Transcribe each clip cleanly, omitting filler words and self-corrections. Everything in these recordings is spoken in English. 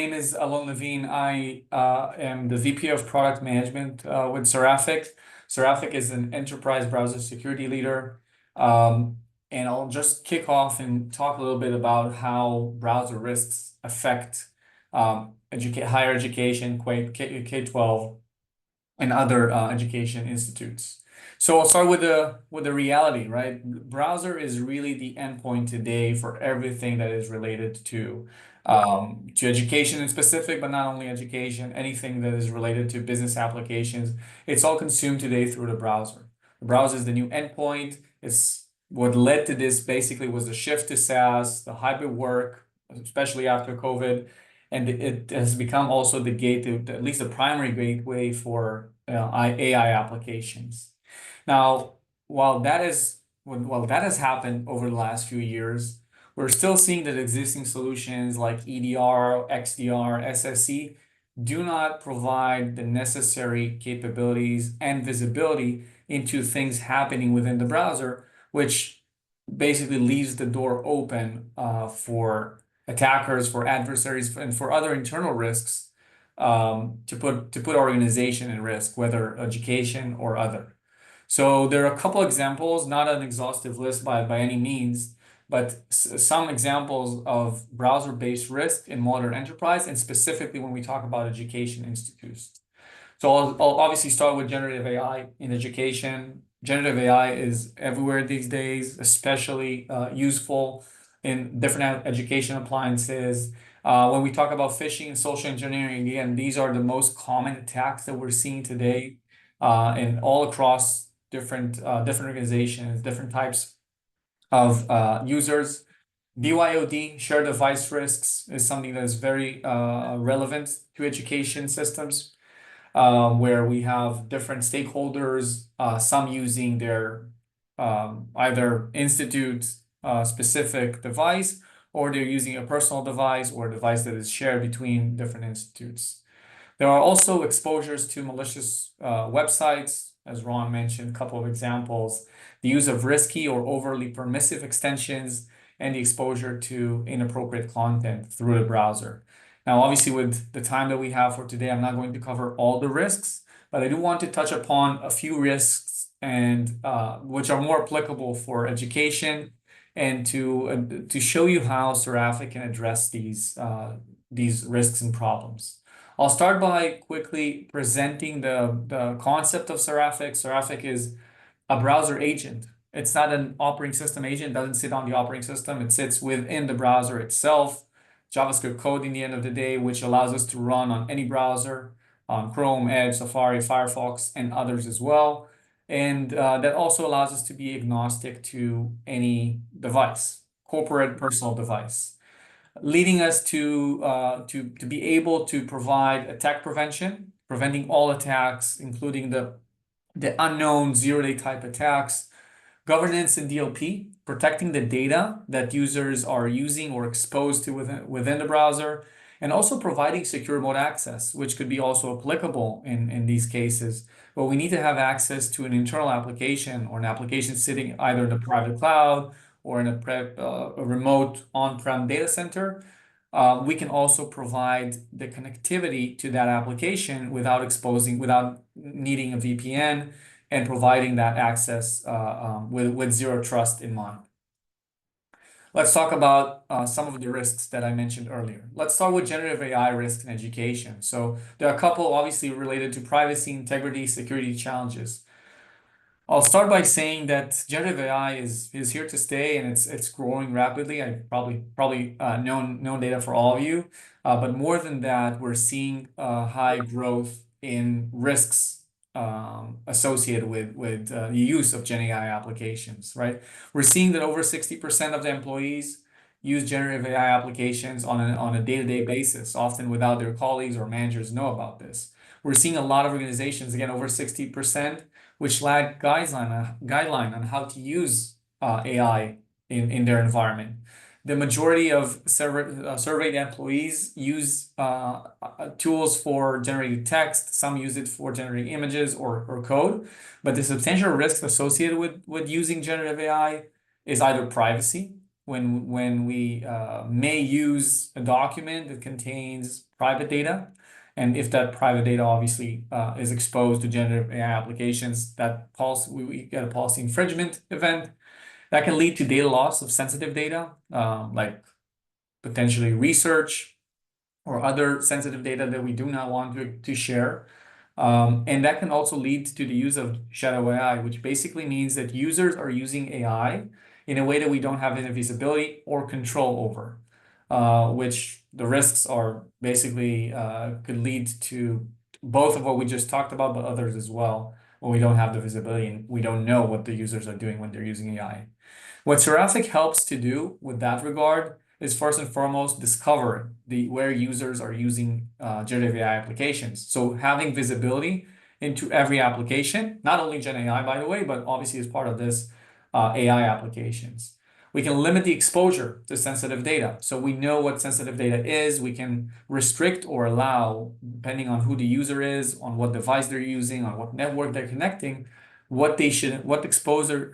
Name is Alon Levine. I am the VP of Product Management with Seraphic. Seraphic is an enterprise browser security leader. Um, and I'll just kick off and talk a little bit about how browser risks affect higher education, K-12, and other education institutes. So I'll start with the reality, right? Browser is really the endpoint today for everything that is related to education in specific, but not only education, anything that is related to business applications. It's all consumed today through the browser. The browser is the new endpoint. It's what led to this basically was the shift to SaaS, the hybrid work, especially after COVID, and it has become also the gate to at least the primary gateway for AI applications. Now, while that has happened over the last few years, we're still seeing that existing solutions like EDR, XDR, SSE do not provide the necessary capabilities and visibility into things happening within the browser, which basically leaves the door open for attackers, for adversaries, and for other internal risks to put organization in risk, whether education or other. So there are a couple examples, not an exhaustive list by any means, but some examples of browser-based risk in modern enterprise, and specifically when we talk about education institutes. So I'll obviously start with generative AI in education. Generative AI is everywhere these days, especially useful in different education appliances. When we talk about phishing and social engineering, again, these are the most common attacks that we're seeing today, and all across different organizations, different types of users. BYOD, shared device risks, is something that is very relevant to education systems, where we have different stakeholders, some using their either institute specific device, or they're using a personal device or a device that is shared between different institutes. There are also exposures to malicious websites, as Ron mentioned, a couple of examples, the use of risky or overly permissive extensions, and the exposure to inappropriate content through the browser. Now, obviously, with the time that we have for today, I'm not going to cover all the risks, but I do want to touch upon a few risks and which are more applicable for education, and to show you how Seraphic can address these risks and problems. I'll start by quickly presenting the concept of Seraphic. Seraphic is a browser agent. It's not an operating system agent, it doesn't sit on the operating system. It sits within the browser itself. JavaScript code in the end of the day, which allows us to run on any browser, on Chrome, Edge, Safari, Firefox, and others as well. And that also allows us to be agnostic to any device, corporate, personal device, leading us to be able to provide attack prevention, preventing all attacks, including the unknown zero-day type attacks, governance and DLP, protecting the data that users are using or exposed to within the browser, and also providing secure remote access, which could be also applicable in these cases. But we need to have access to an internal application or an application sitting either in the private cloud or in a remote on-prem data center. We can also provide the connectivity to that application without needing a VPN, and providing that access with zero trust in mind. Let's talk about some of the risks that I mentioned earlier. Let's start with generative AI risks in education. So there are a couple obviously related to privacy, integrity, security challenges. I'll start by saying that generative AI is here to stay, and it's growing rapidly. I probably known data for all of you, but more than that, we're seeing high growth in risks associated with the use of Gen AI applications. Right, we're seeing that over 60% of the employees use generative AI applications on a day-to-day basis, often without their colleagues or managers know about this. We're seeing a lot of organizations, again, over 60%, which lack guideline on how to use AI in their environment. The majority of surveyed employees use tools for generating text. Some use it for generating images or code. But the substantial risk associated with using generative AI is either privacy, when we may use a document that contains private data. And if that private data obviously is exposed to generative AI applications, that policy, we get a policy infringement event that can lead to data loss of sensitive data, like potentially research or other sensitive data that we do not want to share. And that can also lead to the use of shadow AI, which basically means that users are using AI in a way that we don't have any visibility or control over, which the risks are basically could lead to both of what we just talked about, but others as well, when we don't have the visibility and we don't know what the users are doing when they're using AI. What Seraphic helps to do with that regard is first and foremost discover where users are using generative AI applications. So having visibility into every application, not only Gen AI, by the way, but obviously as part of this AI applications. We can limit the exposure to sensitive data. So we know what sensitive data is. We can restrict or allow, depending on who the user is, on what device they're using, on what network they're connecting, what exposure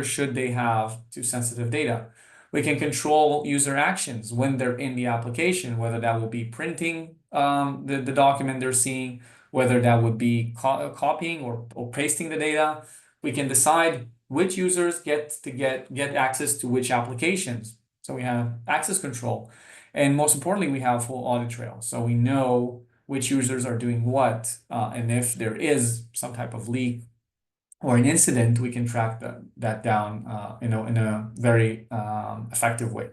should they have to sensitive data. We can control user actions when they're in the application, whether that will be printing the document they're seeing, whether that would be copying or pasting the data. We can decide which users get access to which applications. So we have access control. And most importantly, we have full audit trail. So we know which users are doing what, and if there is some type of leak or an incident, we can track that down in a very effective way.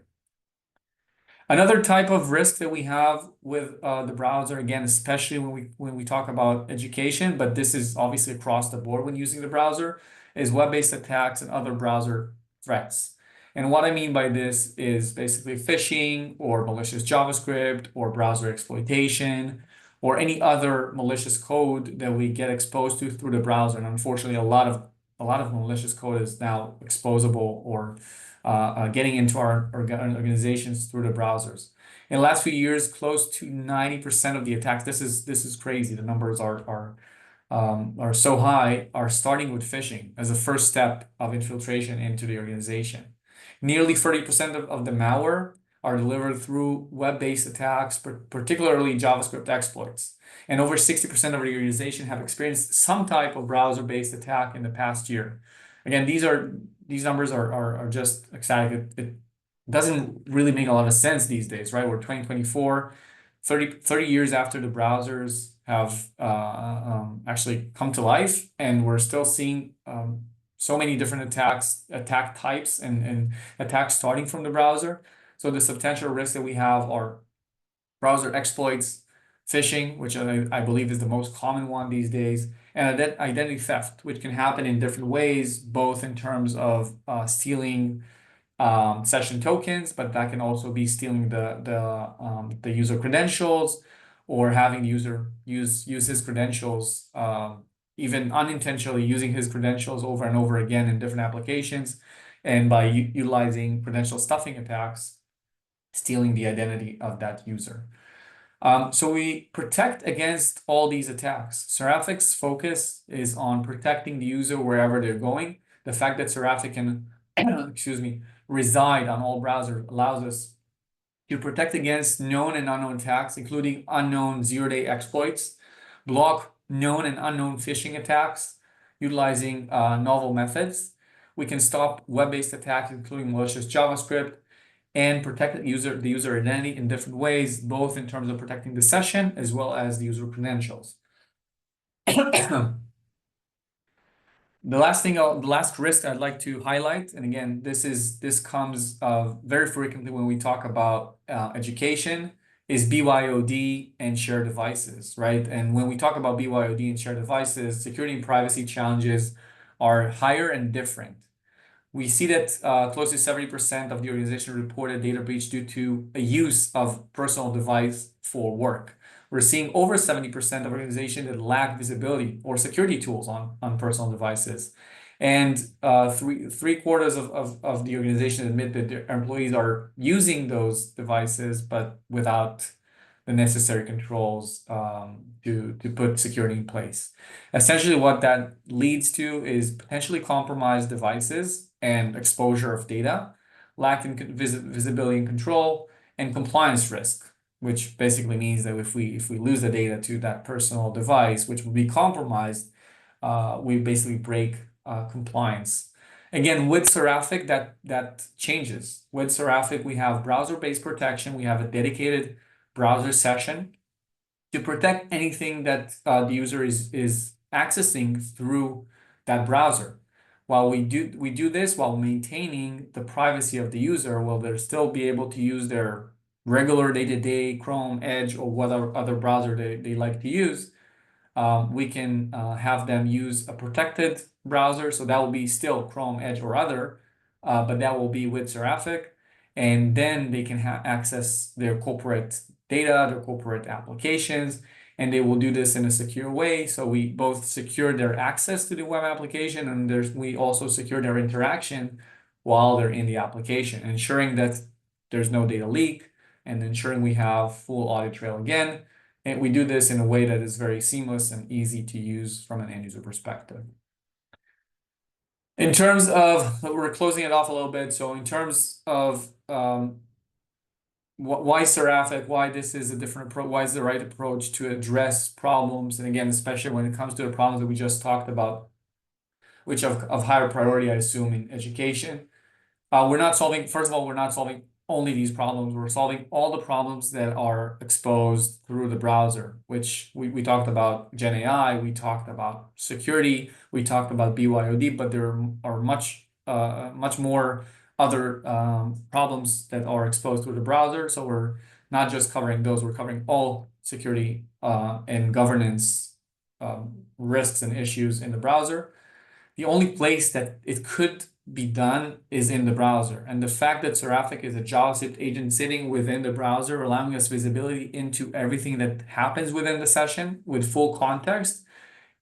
Another type of risk that we have with the browser, again, especially when we talk about education, but this is obviously across the board when using the browser, is web-based attacks and other browser threats. And what I mean by this is basically phishing or malicious JavaScript or browser exploitation or any other malicious code that we get exposed to through the browser. And unfortunately, a lot of malicious code is now exposable or getting into our organizations through the browsers. In the last few years, close to 90% of the attacks, this is crazy. The numbers are so high, are starting with phishing as a first step of infiltration into the organization. Nearly 30% of the malware are delivered through web-based attacks, particularly JavaScript exploits. And over 60% of the organization have experienced some type of browser-based attack in the past year. Again, these numbers are just ecstatic. It doesn't really make a lot of sense these days, right? We're 2024, 30 years after the browsers have actually come to life, and we're still seeing so many different attack types and attacks starting from the browser. So the substantial risks that we have are browser exploits, phishing, which I believe is the most common one these days, and identity theft, which can happen in different ways, both in terms of stealing session tokens, but that can also be stealing the user credentials or having the user use his credentials, even unintentionally using his credentials over and over again in different applications, and by utilizing credential stuffing attacks, stealing the identity of that user. So we protect against all these attacks. Seraphic's focus is on protecting the user wherever they're going. The fact that Seraphic can, excuse me, reside on all browsers allows us to protect against known and unknown attacks, including unknown zero-day exploits, block known and unknown phishing attacks, utilizing novel methods. We can stop web-based attacks, including malicious JavaScript, and protect the user identity in different ways, both in terms of protecting the session as well as the user credentials. The last risk I'd like to highlight, and again, this comes very frequently when we talk about education, is BYOD and shared devices, right? And when we talk about BYOD and shared devices, security and privacy challenges are higher and different. We see that close to 70% of the organization reported data breach due to a use of personal device for work. We're seeing over 70% of organizations that lack visibility or security tools on personal devices. And three quarters of the organization admit that their employees are using those devices, but without the necessary controls to put security in place. Essentially, what that leads to is potentially compromised devices and exposure of data, lack in visibility and control, and compliance risk, which basically means that if we lose the data to that personal device, which will be compromised, we basically break compliance. Again, with Seraphic, that changes. With Seraphic, we have browser-based protection. We have a dedicated browser session to protect anything that the user is accessing through that browser. While we do this while maintaining the privacy of the user, will they still be able to use their regular day-to-day Chrome, Edge, or whatever other browser they like to use. We can have them use a protected browser, so that will be still Chrome, Edge, or other, but that will be with Seraphic, and then they can access their corporate data, their corporate applications, and they will do this in a secure way. So we both secure their access to the web application, and we also secure their interaction while they're in the application, ensuring that there's no data leak and ensuring we have full audit trail again. And we do this in a way that is very seamless and easy to use from an end user perspective. In terms of, we're closing it off a little bit. So in terms of why Seraphic, why this is a different approach, why is the right approach to address problems, and again, especially when it comes to the problems that we just talked about, which of higher priority, I assume, in education. We're not solving, first of all, we're not solving only these problems. We're solving all the problems that are exposed through the browser, which we talked about Gen AI, we talked about security, we talked about BYOD, but there are much more other problems that are exposed through the browser. So we're not just covering those, we're covering all security and governance risks and issues in the browser. The only place that it could be done is in the browser. And the fact that Seraphic is a JavaScript agent sitting within the browser, allowing us visibility into everything that happens within the session with full context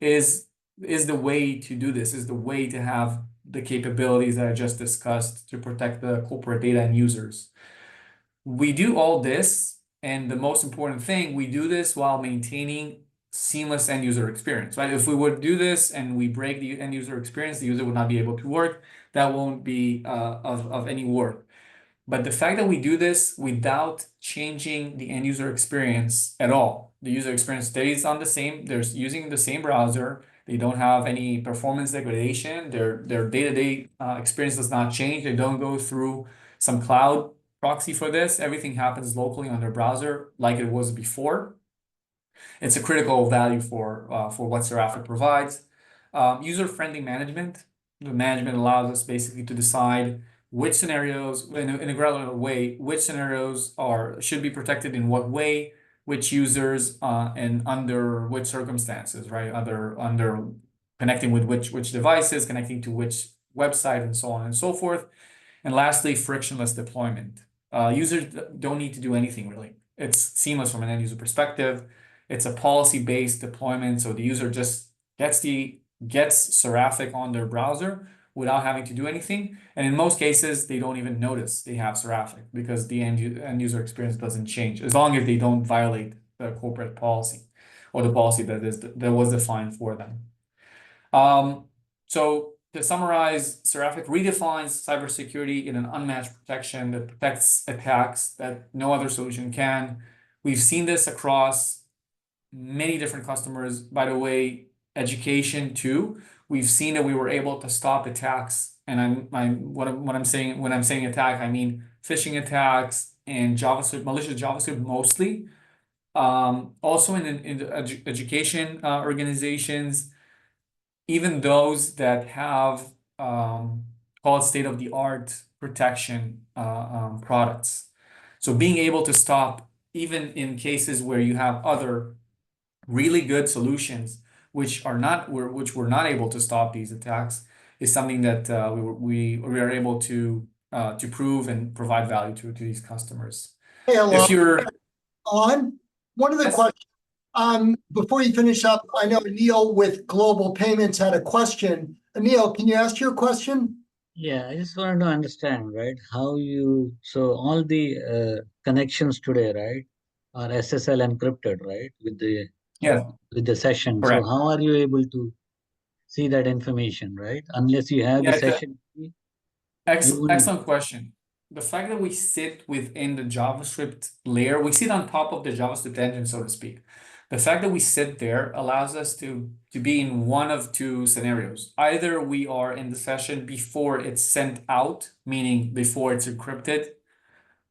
is the way to do this, is the way to have the capabilities that I just discussed to protect the corporate data and users. We do all this, and the most important thing, we do this while maintaining seamless end user experience, right? If we would do this and we break the end user experience, the user would not be able to work. That won't be of any work. But the fact that we do this without changing the end user experience at all, the user experience stays on the same, they're using the same browser, they don't have any performance degradation, their day-to-day experience does not change, they don't go through some cloud proxy for this, everything happens locally on their browser like it was before. It's a critical value for what Seraphic provides. User-friendly management. The management allows us basically to decide which scenarios, in a granular way, which scenarios should be protected in what way, which users, and under which circumstances, right? Under connecting with which devices, connecting to which website, and so on and so forth. And lastly, frictionless deployment. Users don't need to do anything really. It's seamless from an end user perspective. It's a policy-based deployment, so the user just gets Seraphic on their browser without having to do anything. And in most cases, they don't even notice they have Seraphic because the end user experience doesn't change as long as they don't violate the corporate policy or the policy that was defined for them. So to summarize, Seraphic redefines cybersecurity in an unmatched protection that protects attacks that no other solution can. We've seen this across many different customers. By the way, education too. We've seen that we were able to stop attacks, and what I'm saying when I'm saying attack, I mean phishing attacks and JavaScript, malicious JavaScript mostly. Also in the education organizations, even those that have called state-of-the-art protection products. So being able to stop, even in cases where you have other really good solutions which were not able to stop these attacks, is something that we are able to prove and provide value to these customers. Hey, If you're on one of the Yes. questions, before you finish up, I know Neil with Global Payments had a question. Neil, can you ask your question? Yeah, I just wanted to understand, right, so all the connections today, right, are SSL encrypted, right, Yeah, with the session. So correct. how are you able to see that information, right? Unless you have the Yeah, session key, you wouldn't. excellent question. the fact that we sit within the JavaScript layer, we sit on top of the JavaScript engine, so to speak. The fact that we sit there allows us to be in one of two scenarios. Either we are in the session before it's sent out, meaning before it's encrypted,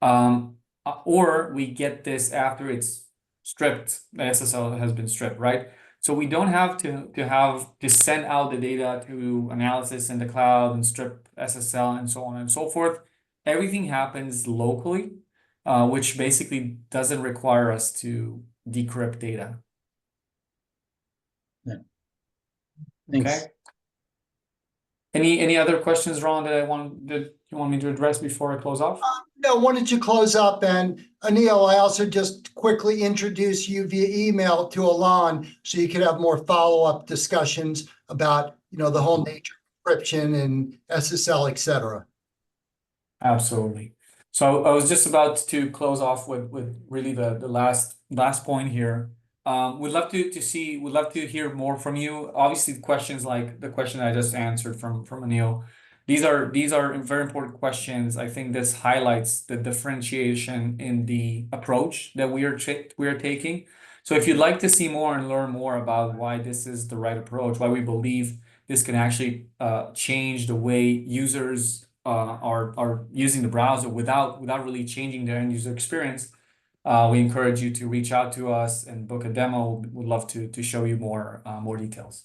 or we get this after it's stripped, the SSL has been stripped, right? So we don't have to send out the data to analysis in the cloud and strip SSL and so on and so forth. Everything happens locally, which basically doesn't require us to decrypt data. Yeah. Thanks. Okay. Any other questions, Ron, that you want me to address before I close off? No, why don't you close up? And Anil, I also just quickly introduce you via email to Alon so you could have more follow-up discussions about, the whole nature of encryption and SSL, et cetera. Absolutely. So I was just about to close off with really the last point here. We'd love to hear more from you. Obviously, the questions like the question I just answered from Anil, these are very important questions. I think this highlights the differentiation in the approach that we are taking. So if you'd like to see more and learn more about why this is the right approach, why we believe this can actually change the way users are using the browser without really changing their end user experience, we encourage you to reach out to us and book a demo. We'd love to show you more details.